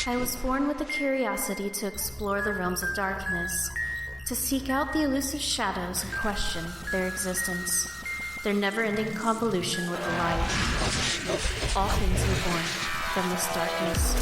I was born with a curiosity to explore the realms of darkness, to seek out the elusive shadows and question their existence, their never-ending convolution with the light. All things were born from this darkness.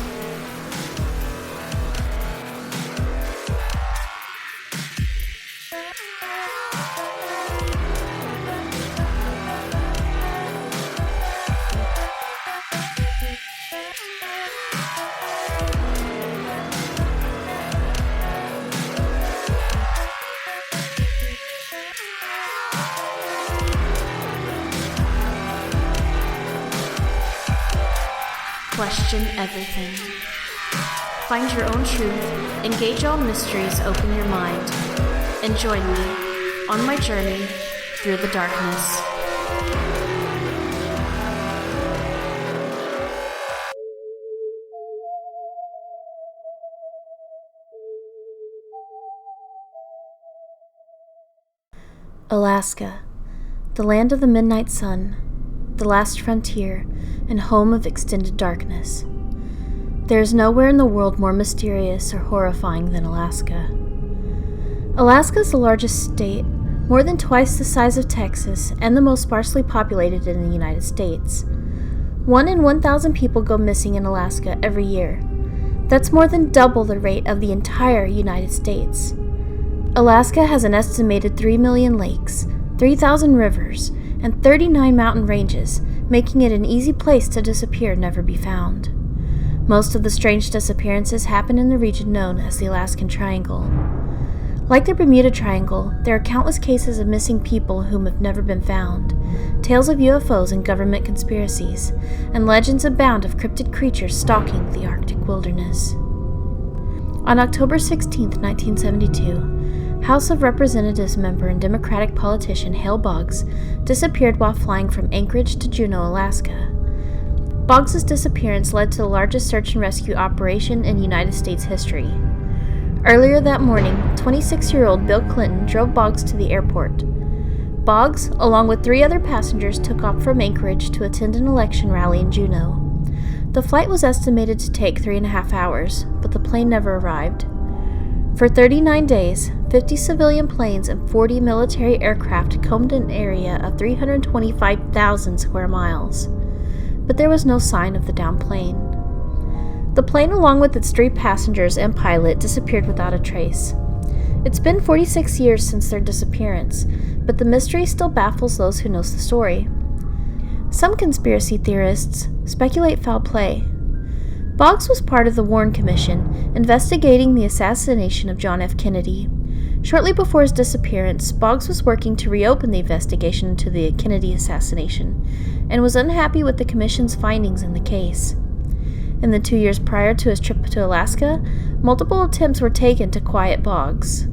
Question everything. Find your own truth, engage all mysteries, open your mind, and join me on my journey through the darkness. Alaska, the land of the midnight sun, the last frontier, and home of extended darkness. There is nowhere in the world more mysterious or horrifying than Alaska. Alaska is the largest state, more than twice the size of Texas, and the most sparsely populated in the United States. 1 in 1,000 people go missing in Alaska every year. That's more than double the rate of the entire United States. Alaska has an estimated 3 million lakes, 3,000 rivers, and 39 mountain ranges, making it an easy place to disappear and never be found. Most of the strange disappearances happen in the region known as the Alaskan Triangle. Like the Bermuda Triangle, there are countless cases of missing people whom have never been found, tales of UFOs and government conspiracies, and legends abound of cryptid creatures stalking the Arctic wilderness. On October 16, 1972, House of Representatives member and Democratic politician Hale Boggs disappeared while flying from Anchorage to Juneau, Alaska. Boggs' disappearance led to the largest search and rescue operation in United States history. Earlier that morning, 26-year-old Bill Clinton drove Boggs to the airport. Boggs, along with 3 other passengers, took off from Anchorage to attend an election rally in Juneau. The flight was estimated to take 3.5 hours, but the plane never arrived. For 39 days, 50 civilian planes and 40 military aircraft combed an area of 325,000 square miles, but there was no sign of the downed plane. The plane, along with its 3 passengers and pilot, disappeared without a trace. It's been 46 years since their disappearance, but the mystery still baffles those who know the story. Some conspiracy theorists speculate foul play. Boggs was part of the Warren Commission, investigating the assassination of John F. Kennedy. Shortly before his disappearance, Boggs was working to reopen the investigation into the Kennedy assassination, and was unhappy with the Commission's findings in the case. In the 2 years prior to his trip to Alaska, multiple attempts were taken to quiet Boggs.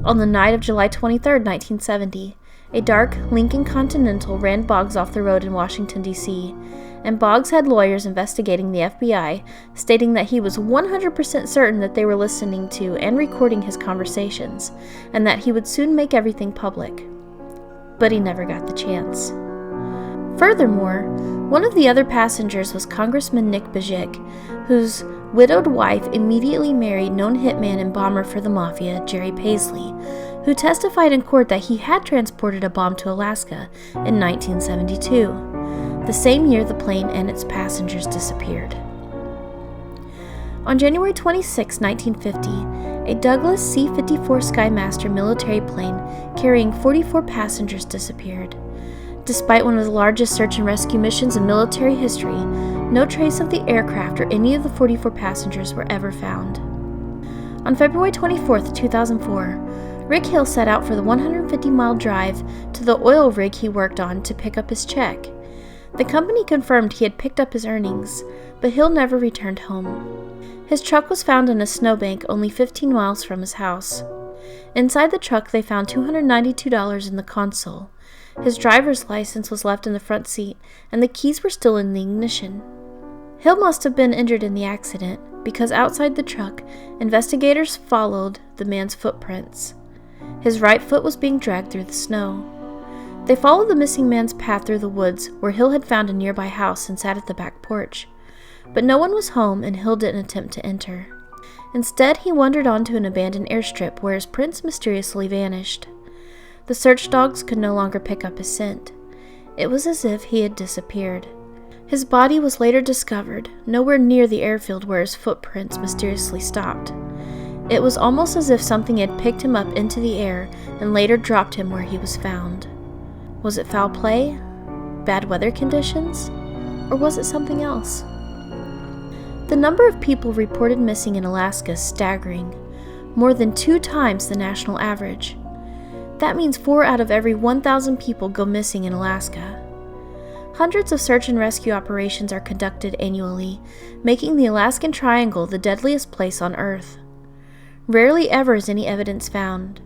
On the night of July 23, 1970, a dark Lincoln Continental ran Boggs off the road in Washington, D.C., and Boggs had lawyers investigating the FBI, stating that he was 100% certain that they were listening to and recording his conversations, and that he would soon make everything public. But he never got the chance. Furthermore, one of the other passengers was Congressman Nick Bajic, whose widowed wife immediately married known hitman and bomber for the Mafia, Jerry Paisley, who testified in court that he had transported a bomb to Alaska in 1972. The same year the plane and its passengers disappeared. On January 26, 1950, a Douglas C-54 Skymaster military plane carrying 44 passengers disappeared. Despite one of the largest search and rescue missions in military history, no trace of the aircraft or any of the 44 passengers were ever found. On February 24, 2004, Rick Hale set out for the 150-mile drive to the oil rig he worked on to pick up his check. The company confirmed he had picked up his earnings, but Hill never returned home. His truck was found in a snowbank only 15 miles from his house. Inside the truck, they found $292 in the console. His driver's license was left in the front seat, and the keys were still in the ignition. Hill must have been injured in the accident, because outside the truck, investigators followed the man's footprints. His right foot was being dragged through the snow. They followed the missing man's path through the woods, where Hill had found a nearby house and sat at the back porch. but no one was home and Hill didn't attempt to enter. Instead, he wandered onto an abandoned airstrip where his prints mysteriously vanished. The search dogs could no longer pick up his scent. It was as if he had disappeared. His body was later discovered, nowhere near the airfield where his footprints mysteriously stopped. It was almost as if something had picked him up into the air and later dropped him where he was found. Was it foul play? Bad weather conditions? Or was it something else? The number of people reported missing in Alaska is staggering, more than 2 times the national average. That means 4 out of every 1,000 people go missing in Alaska. Hundreds of search and rescue operations are conducted annually, making the Alaskan Triangle the deadliest place on Earth. Rarely ever is any evidence found.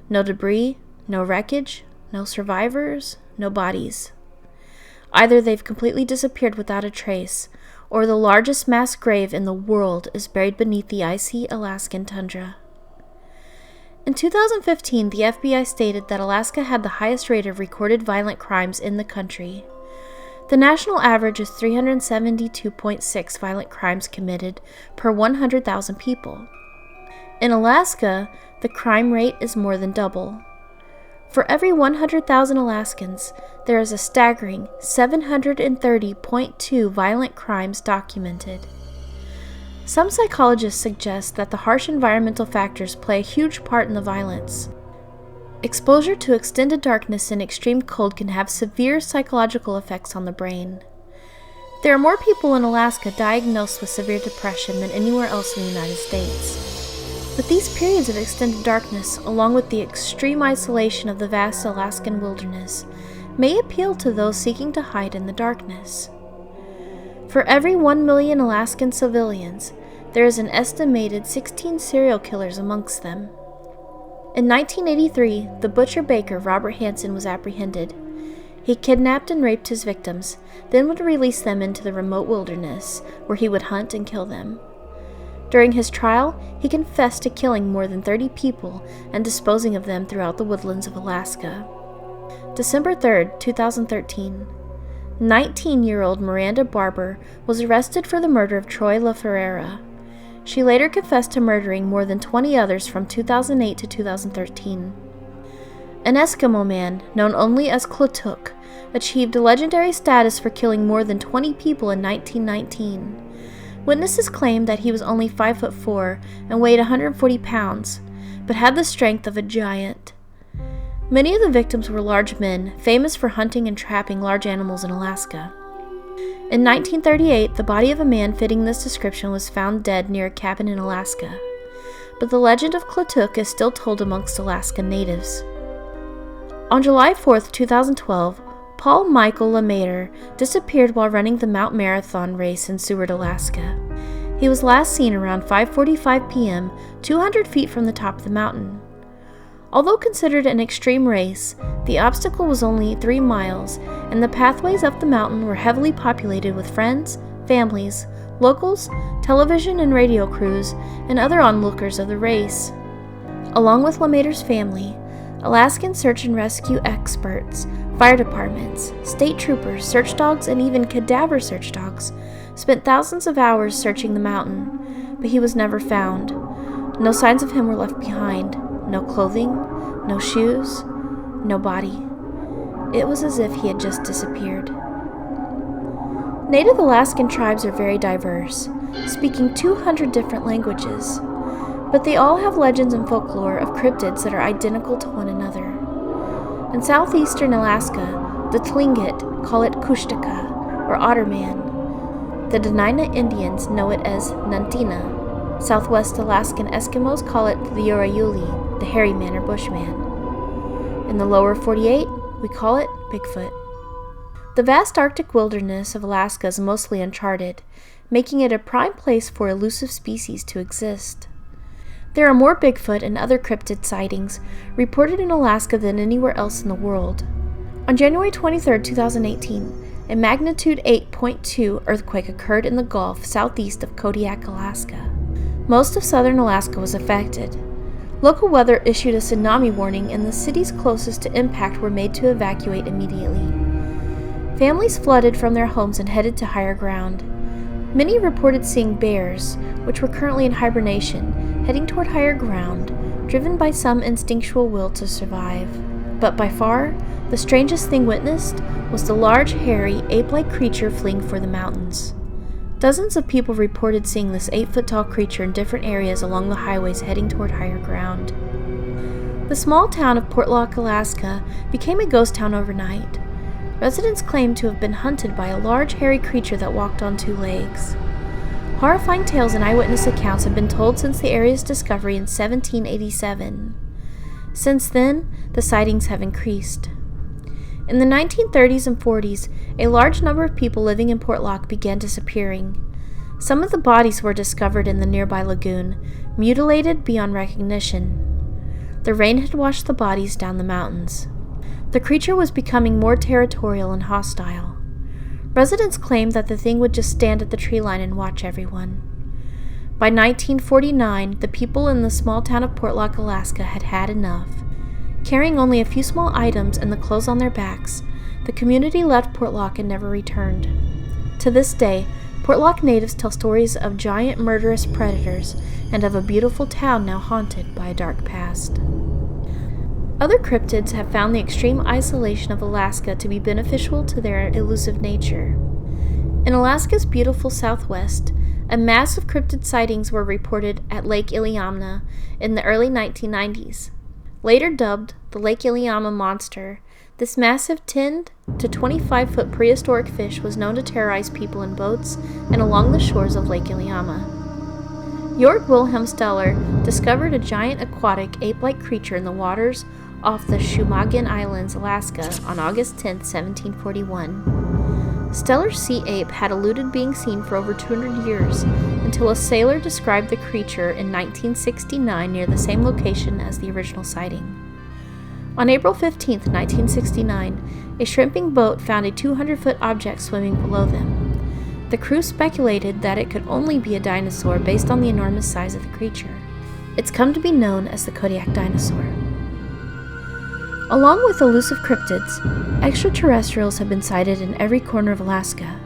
No debris, no wreckage, no survivors, no bodies. Either they've completely disappeared without a trace, or the largest mass grave in the world is buried beneath the icy Alaskan tundra. In 2015, the FBI stated that Alaska had the highest rate of recorded violent crimes in the country. The national average is 372.6 violent crimes committed per 100,000 people. In Alaska, the crime rate is more than double. For every 100,000 Alaskans, there is a staggering 730.2 violent crimes documented. Some psychologists suggest that the harsh environmental factors play a huge part in the violence. Exposure to extended darkness and extreme cold can have severe psychological effects on the brain. There are more people in Alaska diagnosed with severe depression than anywhere else in the United States. But these periods of extended darkness, along with the extreme isolation of the vast Alaskan wilderness, may appeal to those seeking to hide in the darkness. For every 1 million Alaskan civilians, there is an estimated 16 serial killers amongst them. In 1983, the butcher-baker Robert Hansen was apprehended. He kidnapped and raped his victims, then would release them into the remote wilderness, where he would hunt and kill them. During his trial, he confessed to killing more than 30 people and disposing of them throughout the woodlands of Alaska. December 3, 2013. 19-year-old Miranda Barber was arrested for the murder of Troy LaFerrera. She later confessed to murdering more than 20 others from 2008 to 2013. An Eskimo man, known only as Klatuk, achieved a legendary status for killing more than 20 people in 1919. Witnesses claimed that he was only 5'4" and weighed 140 pounds, but had the strength of a giant. Many of the victims were large men, famous for hunting and trapping large animals in Alaska. In 1938, the body of a man fitting this description was found dead near a cabin in Alaska, but the legend of Klatuk is still told amongst Alaskan natives. On July 4, 2012, Paul Michael LeMaitre disappeared while running the Mount Marathon race in Seward, Alaska. He was last seen around 5:45 p.m., 200 feet from the top of the mountain. Although considered an extreme race, the obstacle was only 3 miles, and the pathways up the mountain were heavily populated with friends, families, locals, television and radio crews, and other onlookers of the race. Along with LeMaitre's family, Alaskan search and rescue experts, fire departments, state troopers, search dogs, and even cadaver search dogs spent thousands of hours searching the mountain, but he was never found. No signs of him were left behind. No clothing, no shoes, no body. It was as if he had just disappeared. Native Alaskan tribes are very diverse, speaking 200 different languages, but they all have legends and folklore of cryptids that are identical to one another. In southeastern Alaska, the Tlingit call it Kushtaka, or Otterman. The Nant'ina Indians know it as Nant'ina. Southwest Alaskan Eskimos call it the Yorayuli, the hairy man or bushman. In the lower 48, we call it Bigfoot. The vast Arctic wilderness of Alaska is mostly uncharted, making it a prime place for elusive species to exist. There are more Bigfoot and other cryptid sightings reported in Alaska than anywhere else in the world. On January 23, 2018, a magnitude 8.2 earthquake occurred in the Gulf southeast of Kodiak, Alaska. Most of southern Alaska was affected. Local weather issued a tsunami warning, and the cities closest to impact were made to evacuate immediately. Families flooded from their homes and headed to higher ground. Many reported seeing bears, which were currently in hibernation, heading toward higher ground, driven by some instinctual will to survive. But by far, the strangest thing witnessed was the large, hairy, ape-like creature fleeing for the mountains. Dozens of people reported seeing this 8-foot-tall creature in different areas along the highways heading toward higher ground. The small town of Portlock, Alaska, became a ghost town overnight. Residents claimed to have been hunted by a large, hairy creature that walked on 2 legs. Horrifying tales and eyewitness accounts have been told since the area's discovery in 1787. Since then, the sightings have increased. In the 1930s and 40s, a large number of people living in Portlock began disappearing. Some of the bodies were discovered in the nearby lagoon, mutilated beyond recognition. The rain had washed the bodies down the mountains. The creature was becoming more territorial and hostile. Residents claimed that the thing would just stand at the tree line and watch everyone. By 1949, the people in the small town of Portlock, Alaska had had enough. Carrying only a few small items and the clothes on their backs, the community left Portlock and never returned. To this day, Portlock natives tell stories of giant murderous predators and of a beautiful town now haunted by a dark past. Other cryptids have found the extreme isolation of Alaska to be beneficial to their elusive nature. In Alaska's beautiful southwest, a mass of cryptid sightings were reported at Lake Iliamna in the early 1990s. Later dubbed the Lake Iliamna Monster, this massive 10 to 25-foot prehistoric fish was known to terrorize people in boats and along the shores of Lake Iliamna. Georg Wilhelm Steller discovered a giant aquatic ape-like creature in the waters off the Shumagen Islands, Alaska, on August 10, 1741. Steller's sea ape had eluded being seen for over 200 years until a sailor described the creature in 1969 near the same location as the original sighting. On April 15, 1969, a shrimping boat found a 200-foot object swimming below them. The crew speculated that it could only be a dinosaur based on the enormous size of the creature. It's come to be known as the Kodiak dinosaur. Along with elusive cryptids, extraterrestrials have been sighted in every corner of Alaska.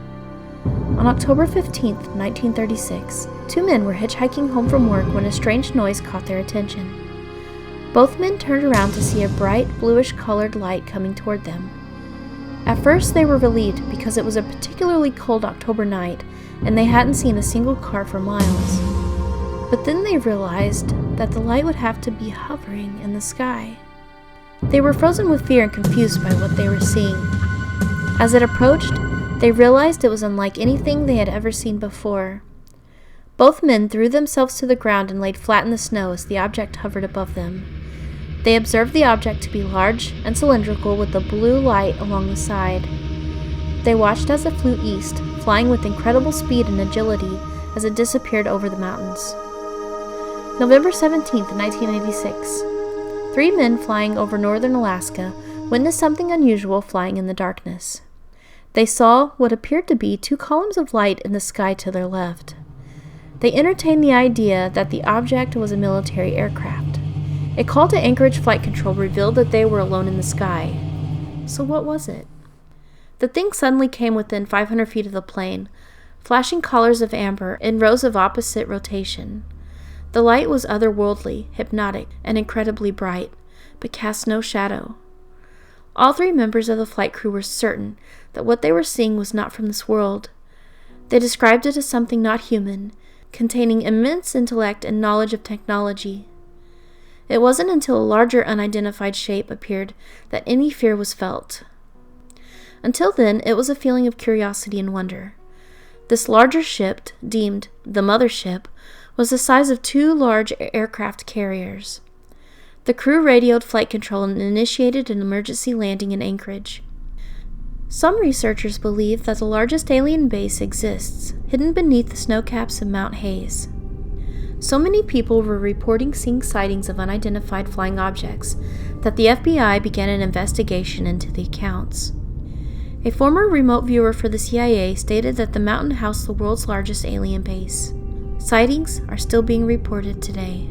On October 15, 1936, 2 men were hitchhiking home from work when a strange noise caught their attention. Both men turned around to see a bright, bluish-colored light coming toward them. At first, they were relieved because it was a particularly cold October night and they hadn't seen a single car for miles. But then they realized that the light would have to be hovering in the sky. They were frozen with fear and confused by what they were seeing. As it approached, they realized it was unlike anything they had ever seen before. Both men threw themselves to the ground and laid flat in the snow as the object hovered above them. They observed the object to be large and cylindrical with a blue light along the side. They watched as it flew east, flying with incredible speed and agility as it disappeared over the mountains. November 17, 1986. 3 men flying over northern Alaska witnessed something unusual flying in the darkness. They saw what appeared to be 2 columns of light in the sky to their left. They entertained the idea that the object was a military aircraft. A call to Anchorage Flight Control revealed that they were alone in the sky. So what was it? The thing suddenly came within 500 feet of the plane, flashing collars of amber in rows of opposite rotation. The light was otherworldly, hypnotic, and incredibly bright, but cast no shadow. All 3 members of the flight crew were certain that what they were seeing was not from this world. They described it as something not human, containing immense intellect and knowledge of technology. It wasn't until a larger unidentified shape appeared that any fear was felt. Until then, it was a feeling of curiosity and wonder. This larger ship, deemed the mothership, was the size of 2 large aircraft carriers. The crew radioed flight control and initiated an emergency landing in Anchorage. Some researchers believe that the largest alien base exists, hidden beneath the snowcaps of Mount Hayes. So many people were reporting seeing sightings of unidentified flying objects that the FBI began an investigation into the accounts. A former remote viewer for the CIA stated that the mountain housed the world's largest alien base. Sightings are still being reported today.